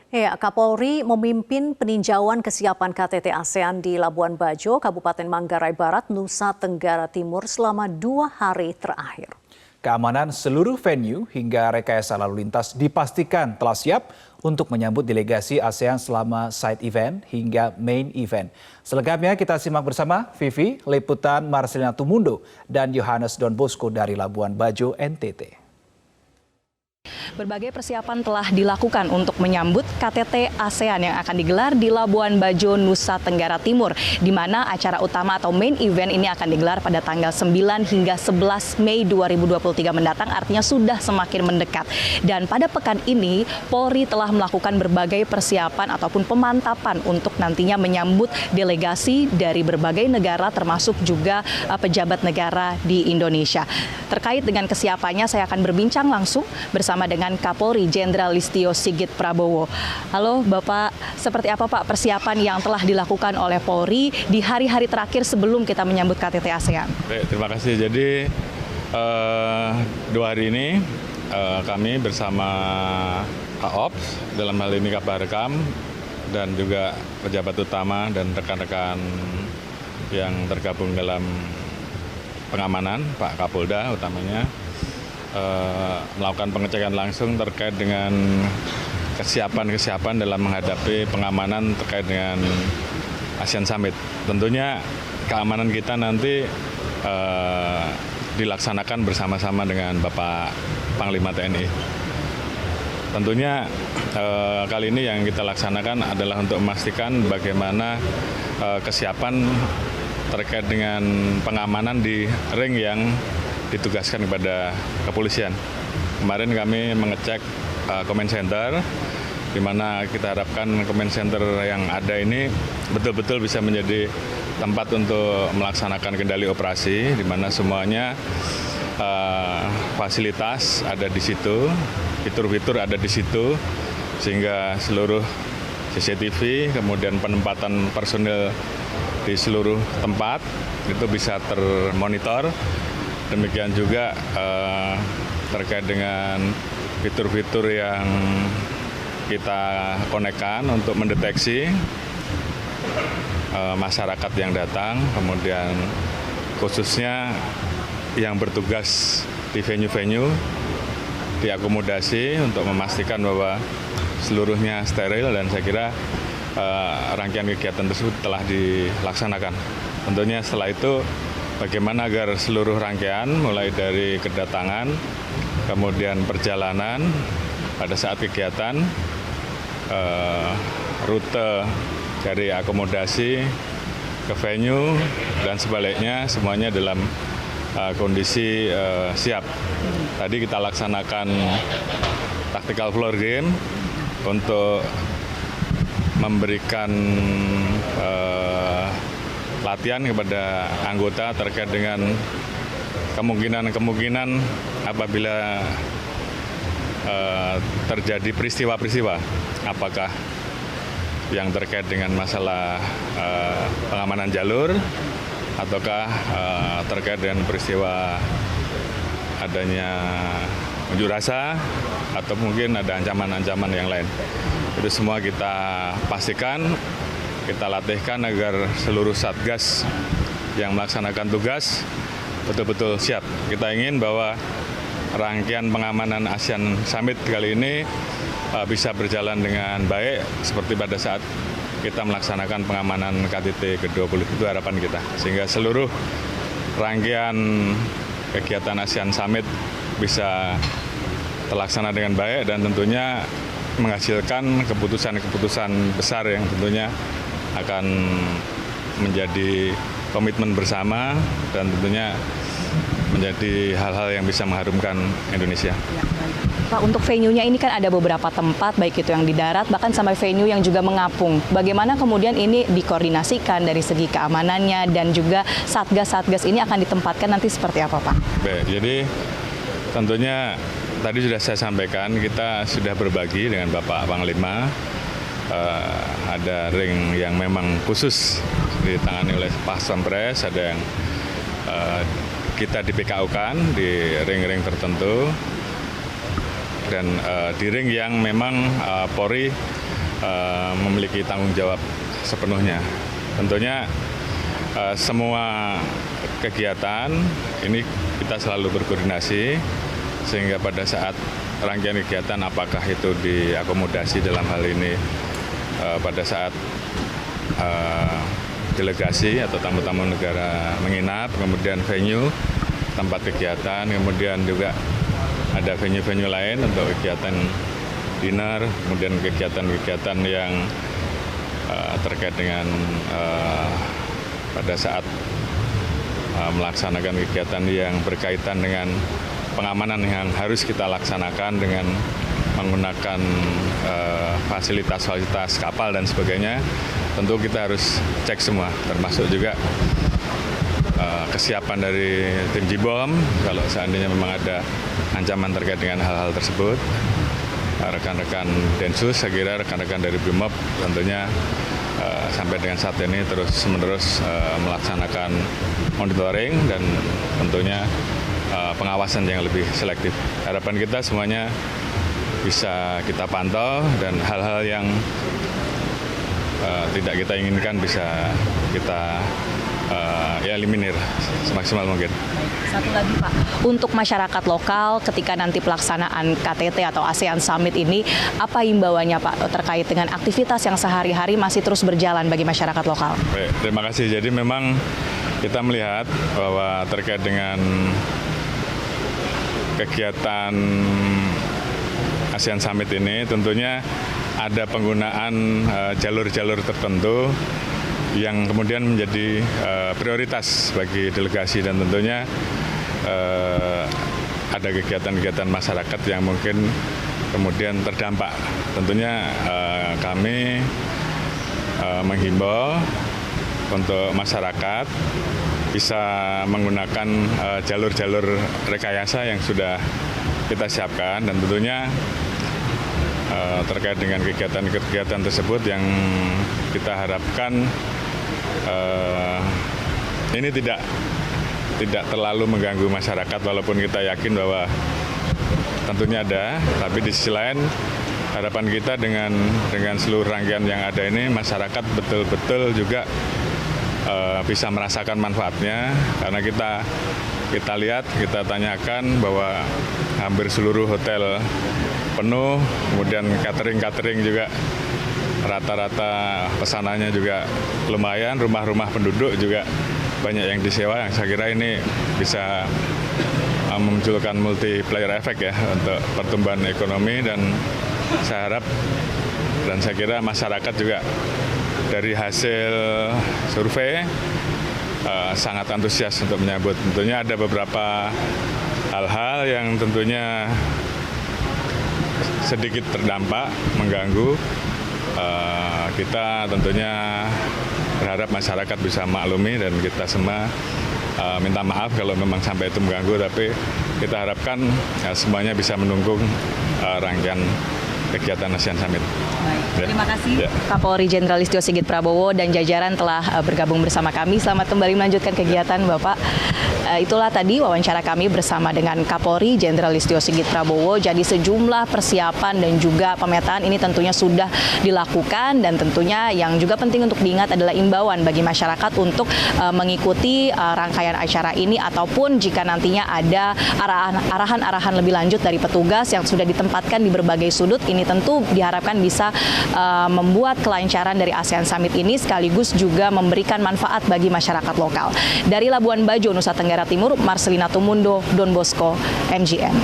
Ya, Kapolri memimpin peninjauan kesiapan KTT ASEAN di Labuan Bajo, Kabupaten Manggarai Barat, Nusa Tenggara Timur selama 2 hari terakhir. Keamanan seluruh venue hingga rekayasa lalu lintas dipastikan telah siap untuk menyambut delegasi ASEAN selama side event hingga main event. Selengkapnya kita simak bersama Vivi, liputan Marcelina Tumundo dan Yohanes Don Bosco dari Labuan Bajo, NTT. Berbagai persiapan telah dilakukan untuk menyambut KTT ASEAN yang akan digelar di Labuan Bajo, Nusa Tenggara Timur, di mana acara utama atau main event ini akan digelar pada tanggal 9 hingga 11 Mei 2023 mendatang, artinya sudah semakin mendekat. Dan pada pekan ini, Polri telah melakukan berbagai persiapan ataupun pemantapan untuk nantinya menyambut delegasi dari berbagai negara, termasuk juga pejabat negara di Indonesia. Terkait dengan kesiapannya, saya akan berbincang langsung bersama dengan Kapolri Jenderal Listio Sigit Prabowo. Halo Bapak, seperti apa Pak persiapan yang telah dilakukan oleh Polri di hari-hari terakhir sebelum kita menyambut KTT ASEAN? Baik, terima kasih. Jadi 2 hari ini kami bersama Kaops, dalam hal ini Kabarekam, dan juga pejabat utama dan rekan-rekan yang tergabung dalam pengamanan, Pak Kapolda utamanya, melakukan pengecekan langsung terkait dengan kesiapan dalam menghadapi pengamanan terkait dengan ASEAN Summit. Tentunya keamanan kita nanti dilaksanakan bersama-sama dengan Bapak Panglima TNI. Tentunya kali ini yang kita laksanakan adalah untuk memastikan bagaimana kesiapan terkait dengan pengamanan di ring yang ditugaskan kepada kepolisian. Kemarin kami mengecek command center, di mana kita harapkan command center yang ada ini betul-betul bisa menjadi tempat untuk melaksanakan kendali operasi, di mana semuanya fasilitas ada di situ, fitur-fitur ada di situ, sehingga seluruh CCTV, kemudian penempatan personil di seluruh tempat itu bisa termonitor. Demikian juga terkait dengan fitur-fitur yang kita konekkan untuk mendeteksi masyarakat yang datang, kemudian khususnya yang bertugas di venue-venue diakomodasi untuk memastikan bahwa seluruhnya steril, dan saya kira rangkaian kegiatan tersebut telah dilaksanakan. Tentunya setelah itu bagaimana agar seluruh rangkaian mulai dari kedatangan, kemudian perjalanan, pada saat kegiatan, rute dari akomodasi ke venue dan sebaliknya semuanya dalam kondisi siap. Tadi kita laksanakan tactical floor game untuk memberikan latihan kepada anggota terkait dengan kemungkinan apabila terjadi peristiwa-peristiwa, apakah yang terkait dengan masalah pengamanan jalur, ataukah terkait dengan peristiwa adanya unjuk rasa, atau mungkin ada ancaman-ancaman yang lain. Itu semua kita pastikan, kita latihkan agar seluruh satgas yang melaksanakan tugas betul-betul siap. Kita ingin bahwa rangkaian pengamanan ASEAN Summit kali ini bisa berjalan dengan baik seperti pada saat kita melaksanakan pengamanan KTT ke-20. Itu harapan kita, sehingga seluruh rangkaian kegiatan ASEAN Summit bisa terlaksana dengan baik dan tentunya menghasilkan keputusan-keputusan besar yang tentunya akan menjadi komitmen bersama dan tentunya menjadi hal-hal yang bisa mengharumkan Indonesia. Ya, Pak, untuk venue-nya ini kan ada beberapa tempat, baik itu yang di darat, bahkan sampai venue yang juga mengapung. Bagaimana kemudian ini dikoordinasikan dari segi keamanannya dan juga satgas-satgas ini akan ditempatkan nanti seperti apa, Pak? Baik, jadi tentunya tadi sudah saya sampaikan, kita sudah berbagi dengan Bapak Panglima. Ada ring yang memang khusus ditangani oleh Pas Pampres, ada yang kita di PKU-kan di ring-ring tertentu, dan di ring yang memang Polri memiliki tanggung jawab sepenuhnya. Tentunya semua kegiatan ini kita selalu berkoordinasi sehingga pada saat rangkaian kegiatan apakah itu diakomodasi dalam hal ini pada saat delegasi atau tamu-tamu negara menginap, kemudian venue tempat kegiatan, kemudian juga ada venue-venue lain untuk kegiatan dinner, kemudian kegiatan-kegiatan yang terkait dengan pada saat melaksanakan kegiatan yang berkaitan dengan pengamanan yang harus kita laksanakan dengan menggunakan fasilitas-fasilitas kapal dan sebagainya, tentu kita harus cek semua, termasuk juga kesiapan dari tim Jibom kalau seandainya memang ada ancaman terkait dengan hal-hal tersebut. Rekan-rekan Densus, saya kira rekan-rekan dari BRIMOB tentunya sampai dengan saat ini terus-menerus melaksanakan monitoring dan tentunya pengawasan yang lebih selektif. Harapan kita semuanya bisa kita pantau dan hal-hal yang tidak kita inginkan bisa kita eliminir semaksimal mungkin. Satu lagi Pak, untuk masyarakat lokal ketika nanti pelaksanaan KTT atau ASEAN Summit ini, apa himbauannya Pak terkait dengan aktivitas yang sehari-hari masih terus berjalan bagi masyarakat lokal? Baik, terima kasih. Jadi memang kita melihat bahwa terkait dengan kegiatan ASEAN Summit ini tentunya ada penggunaan jalur-jalur tertentu yang kemudian menjadi prioritas bagi delegasi dan tentunya ada kegiatan-kegiatan masyarakat yang mungkin kemudian terdampak. Tentunya kami menghimbau untuk masyarakat bisa menggunakan jalur-jalur rekayasa yang sudah kita siapkan dan tentunya terkait dengan kegiatan-kegiatan tersebut yang kita harapkan ini tidak terlalu mengganggu masyarakat walaupun kita yakin bahwa tentunya ada, tapi di sisi lain harapan kita dengan seluruh rangkaian yang ada ini masyarakat betul-betul juga bisa merasakan manfaatnya karena kita lihat, kita tanyakan bahwa hampir seluruh hotel penuh, kemudian catering juga rata-rata pesanannya juga lumayan, rumah-rumah penduduk juga banyak yang disewa, yang saya kira ini bisa memunculkan multiplier effect ya untuk pertumbuhan ekonomi dan saya harap dan saya kira masyarakat juga dari hasil survei sangat antusias untuk menyambut. Tentunya ada beberapa hal-hal yang tentunya sedikit terdampak, mengganggu. Kita tentunya berharap masyarakat bisa maklumi dan kita semua minta maaf kalau memang sampai itu mengganggu, tapi kita harapkan semuanya bisa mendukung rangkaian kegiatan ASEAN Summit. Baik, terima kasih Kapolri Jenderal Listio Sigit Prabowo dan jajaran telah bergabung bersama kami. Selamat kembali melanjutkan kegiatan Bapak. Itulah tadi wawancara kami bersama dengan Kapolri Jenderal Listio Sigit Prabowo. Jadi sejumlah persiapan dan juga pemetaan ini tentunya sudah dilakukan dan tentunya yang juga penting untuk diingat adalah imbauan bagi masyarakat untuk mengikuti rangkaian acara ini ataupun jika nantinya ada arahan-arahan lebih lanjut dari petugas yang sudah ditempatkan di berbagai sudut, ini tentu diharapkan bisa membuat kelancaran dari ASEAN Summit ini sekaligus juga memberikan manfaat bagi masyarakat lokal. Dari Labuan Bajo, Nusa Tenggara Timur, Marcelina Tumundo, Don Bosco, MGN.